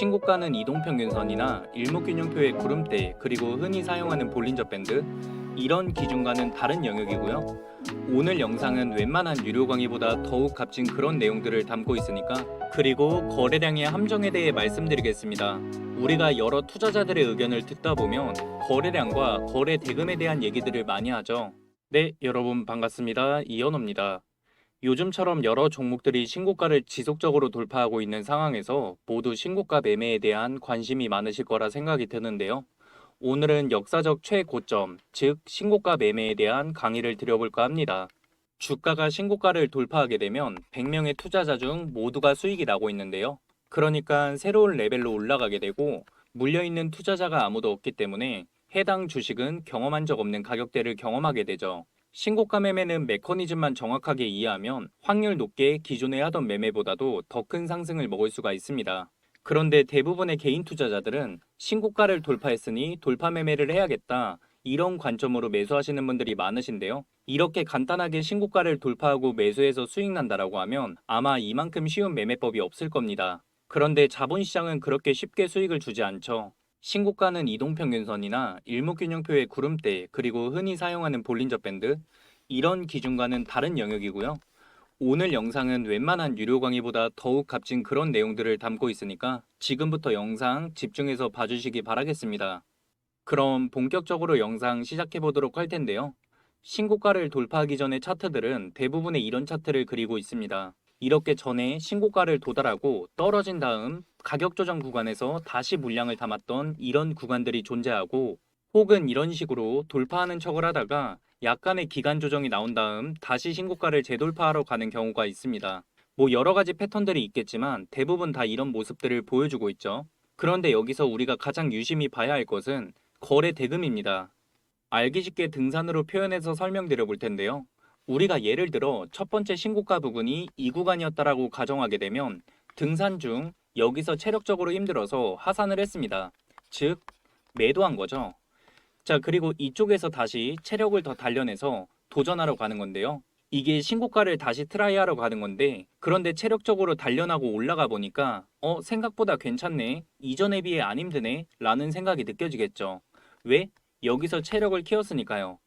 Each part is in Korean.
신고가는 이동평균선이나 일목균형표의 구름대, 그리고 흔히 사용하는 볼린저 밴드, 이런 기준과는 다른 영역이고요. 오늘 영상은 웬만한 유료 강의보다 더욱 값진 그런 내용들을 담고 있으니까, 그리고 거래량의 함정에 대해 말씀드리겠습니다. 우리가 여러 투자자들의 의견을 듣다 보면 거래량과 거래 대금에 대한 얘기들을 많이 하죠. 네, 여러분 반갑습니다. 이현호입니다. 요즘처럼 여러 종목들이 신고가를 지속적으로 돌파하고 있는 상황에서 모두 신고가 매매에 대한 관심이 많으실 거라 생각이 드는데요. 오늘은 역사적 최고점, 즉 신고가 매매에 대한 강의를 드려볼까 합니다. 주가가 신고가를 돌파하게 되면 100명의 투자자 중 모두가 수익이 나고 있는데요. 그러니까 새로운 레벨로 올라가게 되고 물려있는 투자자가 아무도 없기 때문에 해당 주식은 경험한 적 없는 가격대를 경험하게 되죠. 신고가 매매는 메커니즘만 정확하게 이해하면 확률 높게 기존에 하던 매매보다도 더 큰 상승을 먹을 수가 있습니다. 그런데 대부분의 개인 투자자들은 신고가를 돌파했으니 돌파 매매를 해야겠다, 이런 관점으로 매수하시는 분들이 많으신데요. 이렇게 간단하게 신고가를 돌파하고 매수해서 수익 난다라고 하면 아마 이만큼 쉬운 매매법이 없을 겁니다. 그런데 자본시장은 그렇게 쉽게 수익을 주지 않죠. 신고가는 이동평균선이나 일목균형표의 구름대, 그리고 흔히 사용하는 볼린저 밴드, 이런 기준과는 다른 영역이고요. 오늘 영상은 웬만한 유료 강의보다 더욱 값진 그런 내용들을 담고 있으니까 지금부터 영상 집중해서 봐주시기 바라겠습니다. 그럼 본격적으로 영상 시작해 보도록 할 텐데요. 신고가를 돌파하기 전의 차트들은 대부분의 이런 차트를 그리고 있습니다. 이렇게 전에 신고가를 도달하고 떨어진 다음 가격 조정 구간에서 다시 물량을 담았던 이런 구간들이 존재하고, 혹은 이런 식으로 돌파하는 척을 하다가 약간의 기간 조정이 나온 다음 다시 신고가를 재돌파하러 가는 경우가 있습니다. 뭐 여러 가지 패턴들이 있겠지만 대부분 다 이런 모습들을 보여주고 있죠. 그런데 여기서 우리가 가장 유심히 봐야 할 것은 거래 대금입니다. 알기 쉽게 등산으로 표현해서 설명드려 볼 텐데요. 우리가 예를 들어 첫 번째 신고가 부근이 이 구간이었다라고 가정하게 되면 등산 중 여기서 체력적으로 힘들어서 하산을 했습니다. 즉, 매도한 거죠. 자, 그리고 이쪽에서 다시 체력을 더 단련해서 도전하러 가는 건데요. 이게 신고가를 다시 트라이하러 가는 건데, 그런데 체력적으로 단련하고 올라가 보니까 생각보다 괜찮네, 이전에 비해 안 힘드네 라는 생각이 느껴지겠죠. 왜? 여기서 체력을 키웠으니까요.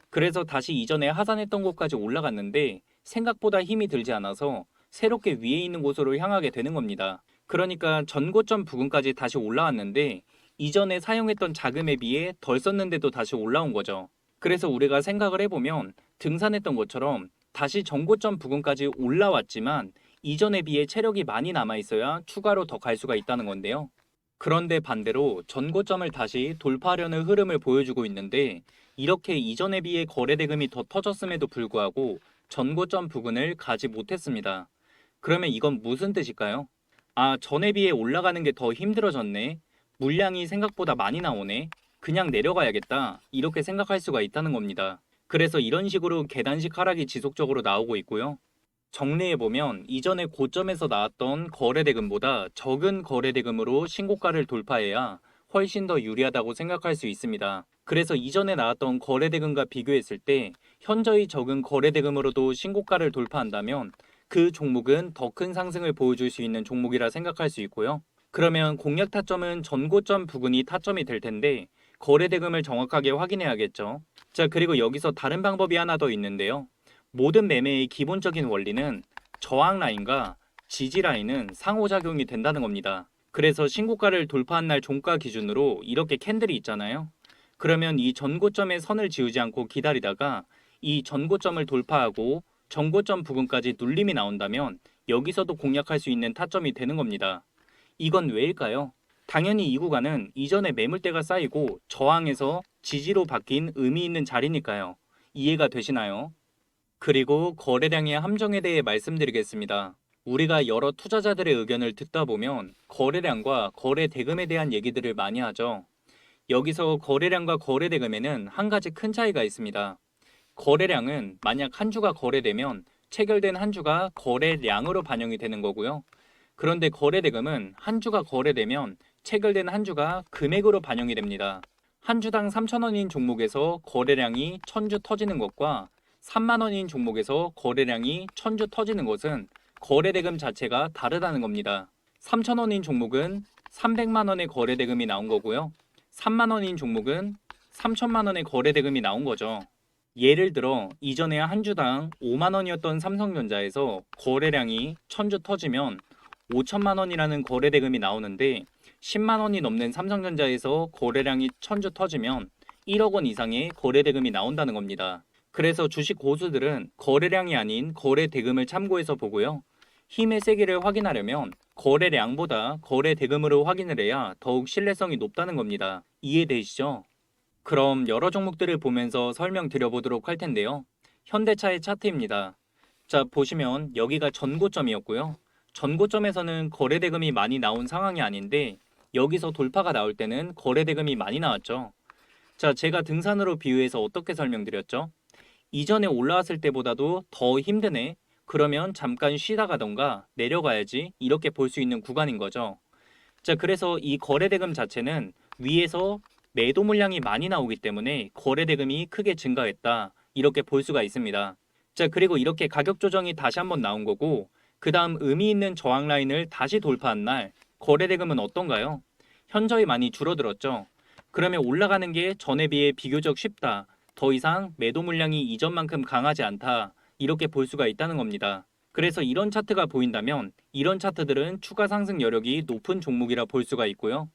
그래서 다시 이전에 하산했던 곳까지 올라갔는데 생각보다 힘이 들지 않아서 새롭게 위에 있는 곳으로 향하게 되는 겁니다. 그러니까 전고점 부근까지 다시 올라왔는데 이전에 사용했던 자금에 비해 덜 썼는데도 다시 올라온 거죠. 그래서 우리가 생각을 해보면 등산했던 것처럼 다시 전고점 부근까지 올라왔지만 이전에 비해 체력이 많이 남아있어야 추가로 더 갈 수가 있다는 건데요. 그런데 반대로 전고점을 다시 돌파하려는 흐름을 보여주고 있는데, 이렇게 이전에 비해 거래 대금이 더 터졌음에도 불구하고 전고점 부근을 가지 못했습니다. 그러면 이건 무슨 뜻일까요? 아, 전에 비해 올라가는 게 더 힘들어졌네. 물량이 생각보다 많이 나오네. 그냥 내려가야겠다, 이렇게 생각할 수가 있다는 겁니다. 그래서 이런 식으로 계단식 하락이 지속적으로 나오고 있고요. 정리해보면 이전에 고점에서 나왔던 거래대금보다 적은 거래대금으로 신고가를 돌파해야 훨씬 더 유리하다고 생각할 수 있습니다. 그래서 이전에 나왔던 거래대금과 비교했을 때 현저히 적은 거래대금으로도 신고가를 돌파한다면 그 종목은 더 큰 상승을 보여줄 수 있는 종목이라 생각할 수 있고요. 그러면 공략 타점은 전고점 부근이 타점이 될 텐데 거래대금을 정확하게 확인해야겠죠. 자, 그리고 여기서 다른 방법이 하나 더 있는데요. 모든 매매의 기본적인 원리는 저항 라인과 지지 라인은 상호작용이 된다는 겁니다. 그래서 신고가를 돌파한 날 종가 기준으로 이렇게 캔들이 있잖아요. 그러면 이 전고점에 선을 지우지 않고 기다리다가 이 전고점을 돌파하고 전고점 부근까지 눌림이 나온다면 여기서도 공략할 수 있는 타점이 되는 겁니다. 이건 왜일까요? 당연히 이 구간은 이전에 매물대가 쌓이고 저항에서 지지로 바뀐 의미 있는 자리니까요. 이해가 되시나요? 그리고 거래량의 함정에 대해 말씀드리겠습니다. 우리가 여러 투자자들의 의견을 듣다 보면 거래량과 거래 대금에 대한 얘기들을 많이 하죠. 여기서 거래량과 거래 대금에는 한 가지 큰 차이가 있습니다. 거래량은 만약 한 주가 거래되면 체결된 한 주가 거래량으로 반영이 되는 거고요. 그런데 거래 대금은 한 주가 거래되면 체결된 한 주가 금액으로 반영이 됩니다. 한 주당 3,000원인 종목에서 거래량이 1,000주 터지는 것과 3만 원인 종목에서 거래량이 1,000주 터지는 것은 거래 대금 자체가 다르다는 겁니다. 3,000원인 종목은 300만 원의 거래 대금이 나온 거고요. 3만 원인 종목은 3천만 원의 거래 대금이 나온 거죠. 예를 들어 이전에 한 주당 5만 원이었던 삼성전자에서 거래량이 1000주 터지면 5천만 원이라는 거래 대금이 나오는데 10만 원이 넘는 삼성전자에서 거래량이 1000주 터지면 1억 원 이상의 거래 대금이 나온다는 겁니다. 그래서 주식 고수들은 거래량이 아닌 거래 대금을 참고해서 보고요. 힘의 세기를 확인하려면 거래량보다 거래 대금으로 확인을 해야 더욱 신뢰성이 높다는 겁니다. 이해되시죠? 그럼 여러 종목들을 보면서 설명드려보도록 할 텐데요. 현대차의 차트입니다. 자, 보시면 여기가 전고점이었고요. 전고점에서는 거래대금이 많이 나온 상황이 아닌데 여기서 돌파가 나올 때는 거래대금이 많이 나왔죠. 자, 제가 등산으로 비유해서 어떻게 설명드렸죠? 이전에 올라왔을 때보다도 더 힘드네. 그러면 잠깐 쉬다 가던가 내려가야지 이렇게 볼 수 있는 구간인 거죠. 자, 그래서 이 거래대금 자체는 위에서 매도 물량이 많이 나오기 때문에 거래대금이 크게 증가했다. 이렇게 볼 수가 있습니다. 자, 그리고 이렇게 가격 조정이 다시 한번 나온 거고 그 다음 의미 있는 저항 라인을 다시 돌파한 날 거래대금은 어떤가요? 현저히 많이 줄어들었죠. 그러면 올라가는 게 전에 비해 비교적 쉽다. 더 이상 매도 물량이 이전만큼 강하지 않다. 이렇게 볼 수가 있다는 겁니다. 그래서 이런 차트가 보인다면 이런 차트들은 추가 상승 여력이 높은 종목이라 볼 수가 있고요.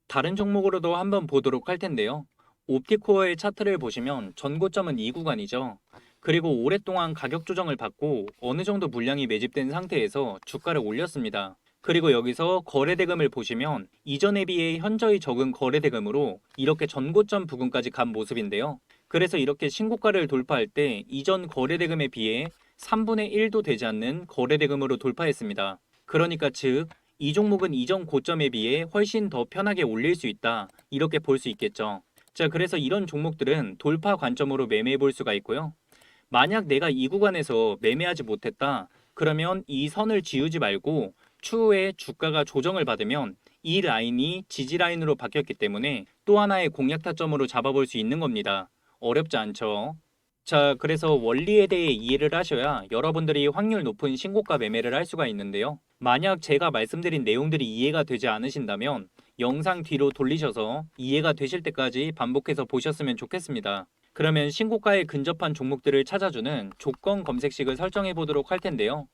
다른 종목으로도 한번 보도록 할 텐데요. 옵티코어의 차트를 보시면 전고점은 이 구간이죠. 그리고 오랫동안 가격 조정을 받고 어느 정도 물량이 매집된 상태에서 주가를 올렸습니다. 그리고 여기서 거래대금을 보시면 이전에 비해 현저히 적은 거래대금으로 이렇게 전고점 부근까지 간 모습인데요. 그래서 이렇게 신고가를 돌파할 때 이전 거래대금에 비해 3분의 1도 되지 않는 거래대금으로 돌파했습니다. 그러니까 즉 이 종목은 이전 고점에 비해 훨씬 더 편하게 올릴 수 있다. 이렇게 볼 수 있겠죠. 자, 그래서 이런 종목들은 돌파 관점으로 매매해 볼 수가 있고요. 만약 내가 이 구간에서 매매하지 못했다. 그러면 이 선을 지우지 말고 추후에 주가가 조정을 받으면 이 라인이 지지 라인으로 바뀌었기 때문에 또 하나의 공략 타점으로 잡아볼 수 있는 겁니다. 어렵지 않죠? 자, 그래서 원리에 대해 이해를 하셔야 여러분들이 확률 높은 신고가 매매를 할 수가 있는데요. 만약 제가 말씀드린 내용들이 이해가 되지 않으신다면 영상 뒤로 돌리셔서 이해가 되실 때까지 반복해서 보셨으면 좋겠습니다. 그러면 신고가에 근접한 종목들을 찾아주는 조건 검색식을 설정해 보도록 할 텐데요.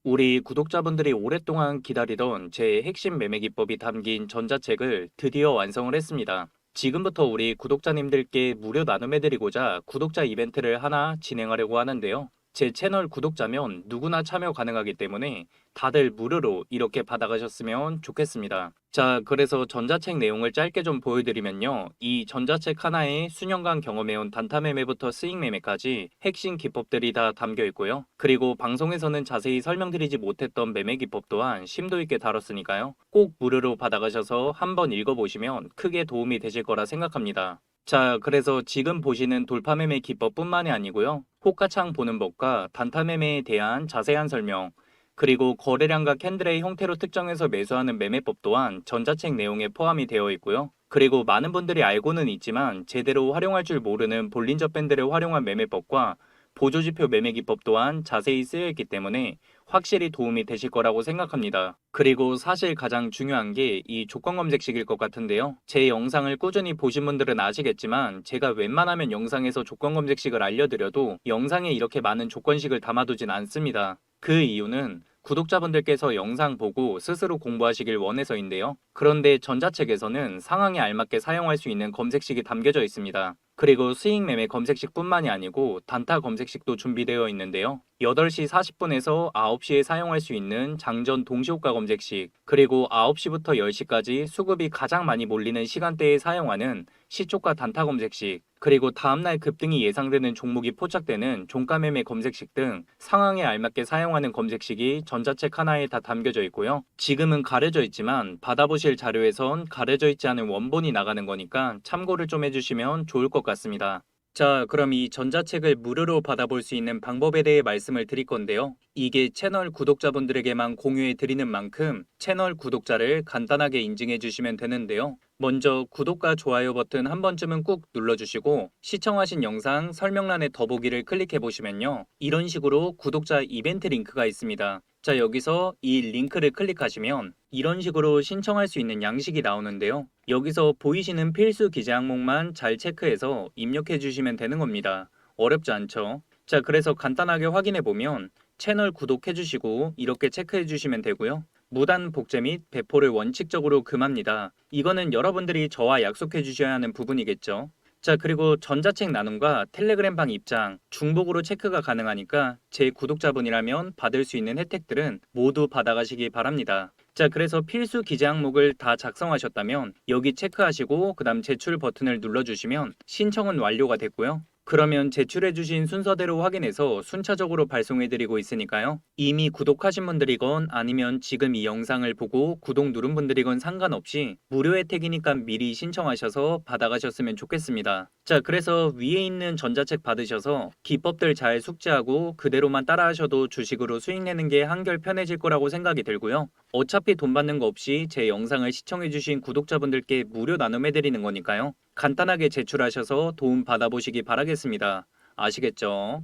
우리 구독자분들이 오랫동안 기다리던 제 핵심 매매 기법이 담긴 전자책을 드디어 완성을 했습니다. 지금부터 우리 구독자님들께 무료 나눔해드리고자 구독자 이벤트를 하나 진행하려고 하는데요. 제 채널 구독자면 누구나 참여 가능하기 때문에 다들 무료로 이렇게 받아가셨으면 좋겠습니다. 자, 그래서 전자책 내용을 짧게 좀 보여드리면요. 이 전자책 하나에 수년간 경험해온 단타 매매부터 스윙 매매까지 핵심 기법들이 다 담겨 있고요. 그리고 방송에서는 자세히 설명드리지 못했던 매매 기법 또한 심도 있게 다뤘으니까요. 꼭 무료로 받아가셔서 한번 읽어보시면 크게 도움이 되실 거라 생각합니다. 자, 그래서 지금 보시는 돌파 매매 기법뿐만이 아니고요. 호가창 보는 법과 단타 매매에 대한 자세한 설명, 그리고 거래량과 캔들의 형태로 특정해서 매수하는 매매법 또한 전자책 내용에 포함이 되어 있고요. 그리고 많은 분들이 알고는 있지만 제대로 활용할 줄 모르는 볼린저 밴드를 활용한 매매법과 보조지표 매매 기법 또한 자세히 쓰여 있기 때문에 확실히 도움이 되실 거라고 생각합니다. 그리고 사실 가장 중요한 게 이 조건 검색식일 것 같은데요. 제 영상을 꾸준히 보신 분들은 아시겠지만 제가 웬만하면 영상에서 조건 검색식을 알려드려도 영상에 이렇게 많은 조건식을 담아두진 않습니다. 그 이유는 구독자분들께서 영상 보고 스스로 공부하시길 원해서인데요. 그런데 전자책에서는 상황에 알맞게 사용할 수 있는 검색식이 담겨져 있습니다. 그리고 수익 매매 검색식뿐만이 아니고 단타 검색식도 준비되어 있는데요. 8시 40분에서 9시에 사용할 수 있는 장전 동시효과 검색식, 그리고 9시부터 10시까지 수급이 가장 많이 몰리는 시간대에 사용하는 시초가 단타 검색식, 그리고 다음날 급등이 예상되는 종목이 포착되는 종가 매매 검색식 등 상황에 알맞게 사용하는 검색식이 전자책 하나에 다 담겨져 있고요. 지금은 가려져 있지만 받아보실 자료에선 가려져 있지 않은 원본이 나가는 거니까 참고를 좀 해주시면 좋을 것 같습니다. 자, 그럼 이 전자책을 무료로 받아볼 수 있는 방법에 대해 말씀을 드릴 건데요. 이게 채널 구독자분들에게만 공유해 드리는 만큼 채널 구독자를 간단하게 인증해 주시면 되는데요. 먼저 구독과 좋아요 버튼 한 번쯤은 꾹 눌러주시고 시청하신 영상 설명란의 더보기를 클릭해 보시면요. 이런 식으로 구독자 이벤트 링크가 있습니다. 자, 여기서 이 링크를 클릭하시면 이런 식으로 신청할 수 있는 양식이 나오는데요. 여기서 보이시는 필수 기재 항목만 잘 체크해서 입력해 주시면 되는 겁니다. 어렵지 않죠? 자, 그래서 간단하게 확인해 보면 채널 구독해 주시고 이렇게 체크해 주시면 되고요. 무단 복제 및 배포를 원칙적으로 금합니다. 이거는 여러분들이 저와 약속해 주셔야 하는 부분이겠죠. 자, 그리고 전자책 나눔과 텔레그램 방 입장 중복으로 체크가 가능하니까 제 구독자분이라면 받을 수 있는 혜택들은 모두 받아가시기 바랍니다. 자, 그래서 필수 기재 항목을 다 작성하셨다면 여기 체크하시고 그다음 제출 버튼을 눌러주시면 신청은 완료가 됐고요. 그러면 제출해주신 순서대로 확인해서 순차적으로 발송해드리고 있으니까요. 이미 구독하신 분들이건 아니면 지금 이 영상을 보고 구독 누른 분들이건 상관없이 무료 혜택이니까 미리 신청하셔서 받아가셨으면 좋겠습니다. 자, 그래서 위에 있는 전자책 받으셔서 기법들 잘 숙지하고 그대로만 따라하셔도 주식으로 수익 내는 게 한결 편해질 거라고 생각이 들고요. 어차피 돈 받는 거 없이 제 영상을 시청해주신 구독자분들께 무료 나눔해드리는 거니까요. 간단하게 제출하셔서 도움 받아보시기 바라겠습니다. 아시겠죠?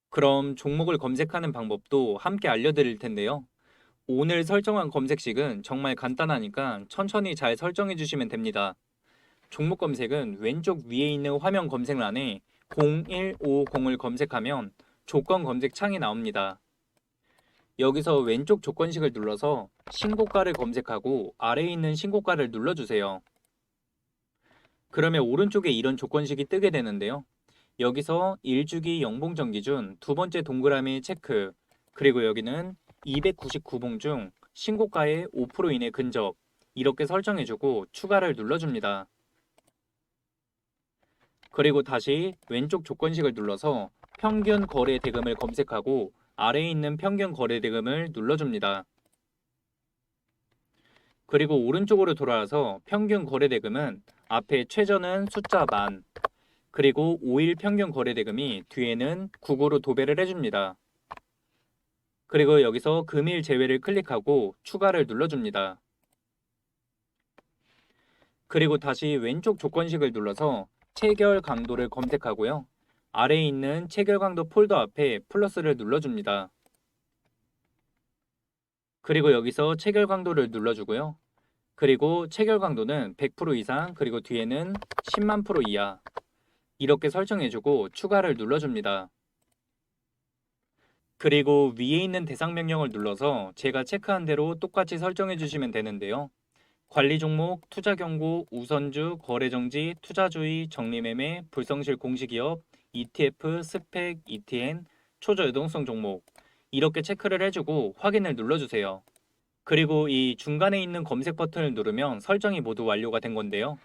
그럼 종목을 검색하는 방법도 함께 알려드릴 텐데요. 오늘 설정한 검색식은 정말 간단하니까 천천히 잘 설정해 주시면 됩니다. 종목 검색은 왼쪽 위에 있는 화면 검색란에 0150을 검색하면 조건 검색 창이 나옵니다. 여기서 왼쪽 조건식을 눌러서 신고가를 검색하고 아래에 있는 신고가를 눌러주세요. 그러면 오른쪽에 이런 조건식이 뜨게 되는데요. 여기서 1주기 영봉정 기준 두 번째 동그라미 체크, 그리고 여기는 299봉 중 신고가의 5% 이내 근접, 이렇게 설정해주고 추가를 눌러줍니다. 그리고 다시 왼쪽 조건식을 눌러서 평균 거래 대금을 검색하고 아래에 있는 평균 거래 대금을 눌러줍니다. 그리고 오른쪽으로 돌아와서 평균 거래 대금은 앞에 최저는 숫자 만, 그리고 5일 평균 거래 대금이 뒤에는 9구로 도배를 해줍니다. 그리고 여기서 금일 제외를 클릭하고 추가를 눌러줍니다. 그리고 다시 왼쪽 조건식을 눌러서 체결 강도를 검색하고요. 아래에 있는 체결 강도 폴더 앞에 플러스를 눌러줍니다. 그리고 여기서 체결 강도를 눌러주고요. 그리고 체결 강도는 100% 이상, 그리고 뒤에는 10만 프로 이하, 이렇게 설정해주고 추가를 눌러줍니다. 그리고 위에 있는 대상 명령을 눌러서 제가 체크한 대로 똑같이 설정해 주시면 되는데요. 관리 종목, 투자 경고, 우선주, 거래 정지, 투자 주의, 정리 매매, 불성실 공시기업, ETF, 스펙, ETN, 초저 유동성 종목, 이렇게 체크를 해주고 확인을 눌러주세요. 그리고 이 중간에 있는 검색 버튼을 누르면 설정이 모두 완료가 된 건데요.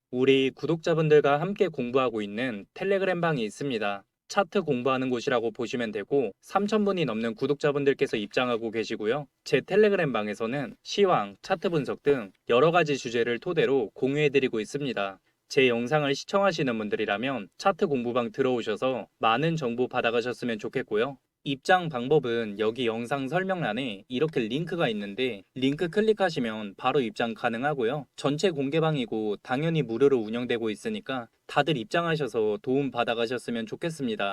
우리 구독자분들과 함께 공부하고 있는 텔레그램 방이 있습니다. 차트 공부하는 곳이라고 보시면 되고 3,000분이 넘는 구독자분들께서 입장하고 계시고요. 제 텔레그램 방에서는 시황, 차트 분석 등 여러 가지 주제를 토대로 공유해드리고 있습니다. 제 영상을 시청하시는 분들이라면 차트 공부방 들어오셔서 많은 정보 받아가셨으면 좋겠고요. 입장 방법은 여기 영상 설명란에 이렇게 링크가 있는데 링크 클릭하시면 바로 입장 가능하고요. 전체 공개방이고 당연히 무료로 운영되고 있으니까 다들 입장하셔서 도움 받아가셨으면 좋겠습니다.